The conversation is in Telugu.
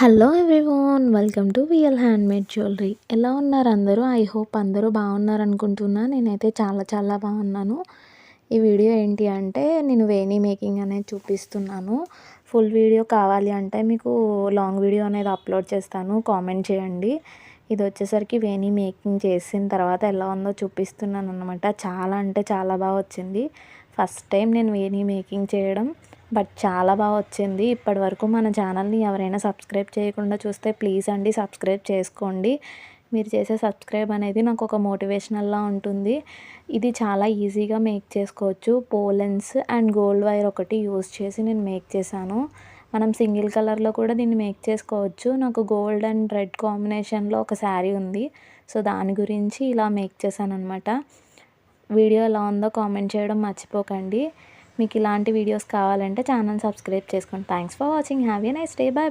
Hello everyone, welcome to VL handmade jewellery. ఎలా ఉన్నారు అందరూ? ఐ హోప్ అందరూ బాగున్నారు అనుకుంటున్నా. నేనైతే చాలా చాలా బాగున్నాను. ఈ వీడియో ఏంటి అంటే నేను వేణీ మేకింగ్ అనేది చూపిస్తున్నాను. ఫుల్ వీడియో కావాలి అంటే మీకు లాంగ్ వీడియో అనేది అప్లోడ్ చేస్తాను, కామెంట్ చేయండి. ఇది వచ్చేసరికి వేణీ మేకింగ్ చేసిన తర్వాత ఎలా ఉందో చూపిస్తున్నాను అనమాట. చాలా అంటే చాలా బాగా వచ్చింది. ఫస్ట్ టైం నేను వేణీ మేకింగ్ చేయడం, బట్ చాలా బాగా వచ్చింది. ఇప్పటివరకు మన ఛానల్ని ఎవరైనా సబ్స్క్రైబ్ చేయకుండా చూస్తే ప్లీజ్ అండి సబ్స్క్రైబ్ చేసుకోండి. మీరు చేసే సబ్స్క్రైబ్ అనేది నాకు ఒక మోటివేషనల్లా ఉంటుంది. ఇది చాలా ఈజీగా మేక్ చేసుకోవచ్చు. పోలెన్స్ అండ్ గోల్డ్ వైర్ ఒకటి యూస్ చేసి నేను మేక్ చేశాను. మనం సింగిల్ కలర్లో కూడా దీన్ని మేక్ చేసుకోవచ్చు. నాకు గోల్డ్ అండ్ రెడ్ కాంబినేషన్లో ఒక శారీ ఉంది, సో దాని గురించి ఇలా మేక్ చేశాను అనమాట. వీడియో ఎలా ఉందో కామెంట్ చేయడం మర్చిపోకండి. మీకు ఇలాంటి వీడియోస్ కావాలంటే ఛానల్ సబ్స్క్రైబ్ చేసుకోండి. Thanks for watching. Have a nice day. Bye.